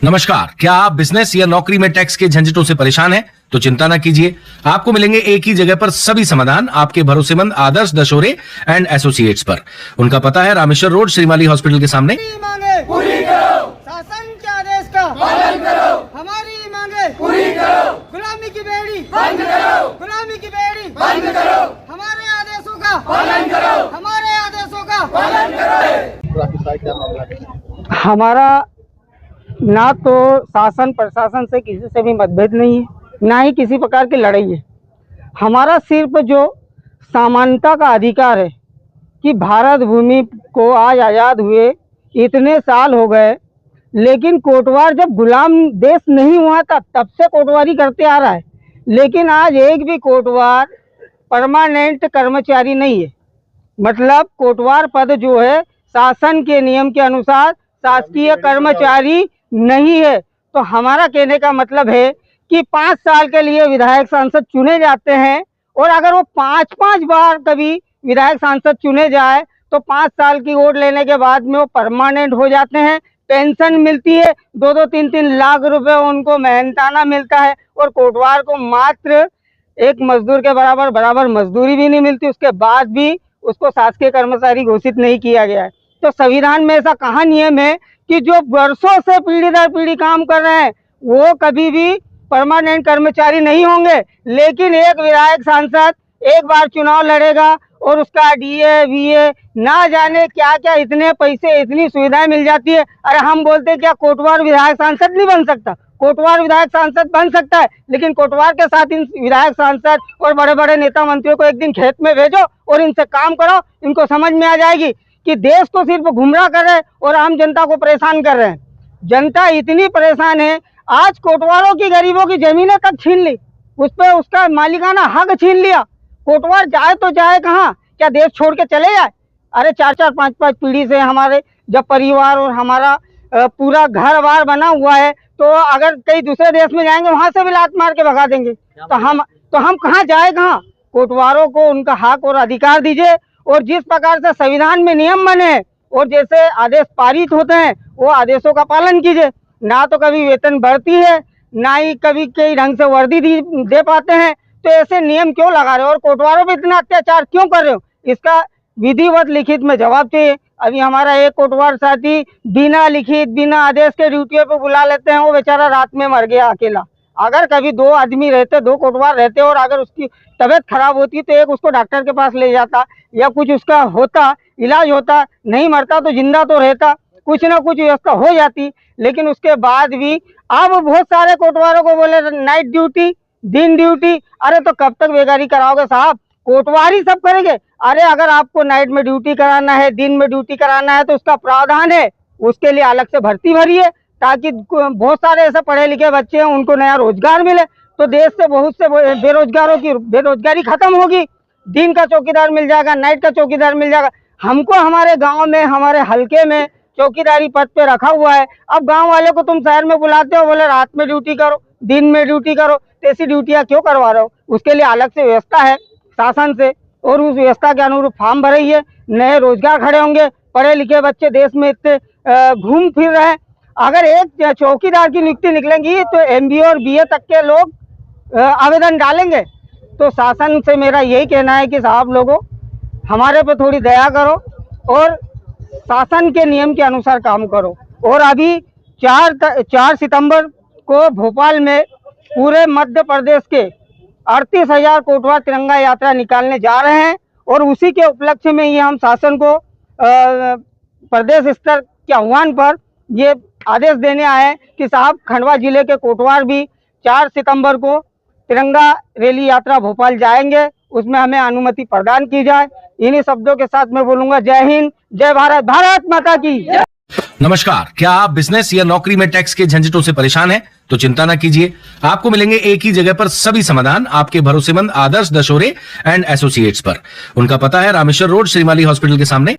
नमस्कार, क्या आप बिजनेस या नौकरी में टैक्स के झंझटों से परेशान हैं? तो चिंता ना कीजिए, आपको मिलेंगे एक ही जगह पर सभी समाधान आपके भरोसेमंद आदर्श दशोरे एंड एसोसिएट्स पर। उनका पता है रामेश्वर रोड, श्रीमाली हॉस्पिटल के सामने। मांगे पूरी करो, शासन के आदेश का पालन करो, हमारी मांगे पूरी करो, गुलामी की बेड़ी बंद करो, गुलामी की बेड़ी बंद करो, हमारे आदेशों का पालन करो, हमारे आदेशों का पालन करो। हमारा ना तो शासन प्रशासन से किसी से भी मतभेद नहीं है, ना ही किसी प्रकार की लड़ाई है। हमारा सिर्फ जो समानता का अधिकार है कि भारत भूमि को आज आज़ाद हुए इतने साल हो गए, लेकिन कोटवार जब गुलाम देश नहीं हुआ था तब से कोटवारी करते आ रहा है, लेकिन आज एक भी कोटवार परमानेंट कर्मचारी नहीं है। मतलब कोटवार पद जो है शासन के नियम के अनुसार शासकीय कर्मचारी नहीं है। तो हमारा कहने का मतलब है कि 5 साल के लिए विधायक सांसद चुने जाते हैं, और अगर वो 5-5 बार कभी विधायक सांसद चुने जाए तो 5 साल की वोट लेने के बाद में वो परमानेंट हो जाते हैं। पेंशन मिलती है, 2-2, 3-3 लाख रुपए उनको मेहनताना मिलता है, और कोटवार को मात्र एक मजदूर के बराबर मजदूरी भी नहीं मिलती। उसके बाद भी उसको शासकीय कर्मचारी घोषित नहीं किया गया है। तो संविधान में ऐसा कहाँ नियम है कि जो वर्षों से पीढ़ी दर पीढ़ी काम कर रहे हैं वो कभी भी परमानेंट कर्मचारी नहीं होंगे, लेकिन एक विधायक सांसद एक बार चुनाव लड़ेगा और उसका डीए वीए ना जाने क्या क्या इतने पैसे इतनी सुविधाएं मिल जाती है। अरे हम बोलते हैं क्या कोटवार विधायक सांसद नहीं बन सकता? कोटवार विधायक सांसद बन सकता है, लेकिन कोटवार के साथ इन विधायक सांसद और बड़े बड़े नेता मंत्रियों को एक दिन खेत में भेजो और इनसे काम करो, इनको समझ में आ जाएगी कि देश को सिर्फ गुमराह कर रहे हैं और आम जनता को परेशान कर रहे हैं। जनता इतनी परेशान है, आज कोटवारों की गरीबों की जमीनें तक छीन ली, उस पर उसका मालिकाना हक छीन लिया। कोटवार जाए तो जाए कहाँ? क्या देश छोड़ के चले जाए? अरे 4-4, 5-5 पीढ़ी से हमारे जब परिवार और हमारा पूरा घर बार बना हुआ है, तो अगर कई दूसरे देश में जाएंगे वहां से भी लात मार के भगा देंगे। तो हम कहाँ जाए कहाँ? कोटवारों को उनका हक और अधिकार दीजिए, और जिस प्रकार से संविधान में नियम बने और जैसे आदेश पारित होते हैं वो आदेशों का पालन कीजिए। ना तो कभी वेतन बढ़ती है, ना ही कभी कई ढंग से वर्दी दे पाते हैं, तो ऐसे नियम क्यों लगा रहे हो और कोटवारों पे इतना अत्याचार क्यों कर रहे हो? इसका विधिवत लिखित में जवाब चाहिए। अभी हमारा एक कोटवार साथी बिना लिखित बिना आदेश के ड्यूटियों पे बुला लेते हैं, वो बेचारा रात में मर गया अकेला। अगर कभी 2 आदमी रहते, 2 कोटवार रहते और अगर उसकी तबीयत खराब होती तो एक उसको डॉक्टर के पास ले जाता या कुछ उसका होता, इलाज होता, नहीं मरता तो जिंदा तो रहता, कुछ ना कुछ व्यवस्था हो जाती। लेकिन उसके बाद भी अब बहुत सारे कोटवारों को बोले नाइट ड्यूटी, दिन ड्यूटी। अरे तो कब तक बेगारी कराओगे साहब? कोटवारी सब करेंगे? अरे अगर आपको नाइट में ड्यूटी कराना है, दिन में ड्यूटी कराना है तो उसका प्रावधान है, उसके लिए अलग से भर्ती भरिए ताकि बहुत सारे ऐसे पढ़े लिखे बच्चे हैं उनको नया रोजगार मिले, तो देश से बहुत से बेरोजगारों की बेरोजगारी खत्म होगी। दिन का चौकीदार मिल जाएगा, नाइट का चौकीदार मिल जाएगा। हमको हमारे गांव में हमारे हलके में चौकीदारी पद पे रखा हुआ है। अब गांव वाले को तुम शहर में बुलाते हो, बोले रात में ड्यूटी करो, दिन में ड्यूटी करो, तो ऐसी ड्यूटियाँ क्यों करवा रहे हो? उसके लिए अलग से व्यवस्था है शासन से, और उस व्यवस्था के अनुरूप फॉर्म भरिए, नए रोजगार खड़े होंगे। पढ़े लिखे बच्चे देश में इतने घूम फिर रहे हैं। अगर एक चौकीदार की नियुक्ति निकलेंगी तो MBA और BA तक के लोग आवेदन डालेंगे। तो शासन से मेरा यही कहना है कि साहब लोगों, हमारे पे थोड़ी दया करो और शासन के नियम के अनुसार काम करो। और अभी 4 सितंबर को भोपाल में पूरे मध्य प्रदेश के 38,000 कोटवार तिरंगा यात्रा निकालने जा रहे हैं, और उसी के उपलक्ष्य में ये हम शासन को प्रदेश स्तर के आह्वान पर ये आदेश देने आए हैं कि साहब खंडवा जिले के कोटवार भी 4 सितंबर को तिरंगा रैली यात्रा भोपाल जाएंगे, उसमें हमें अनुमति प्रदान की जाए। इन्हीं शब्दों के साथ मैं बोलूंगा जय हिंद, जय भारत, भारत माता की। नमस्कार, क्या आप बिजनेस या नौकरी में टैक्स के झंझटों से परेशान हैं? तो चिंता ना कीजिए, आपको मिलेंगे एक ही जगह पर सभी समाधान आपके भरोसेमंद आदर्श दशोरे एंड एसोसिएट्स पर। उनका पता है रामेश्वर रोड, श्रीमाली हॉस्पिटल के सामने।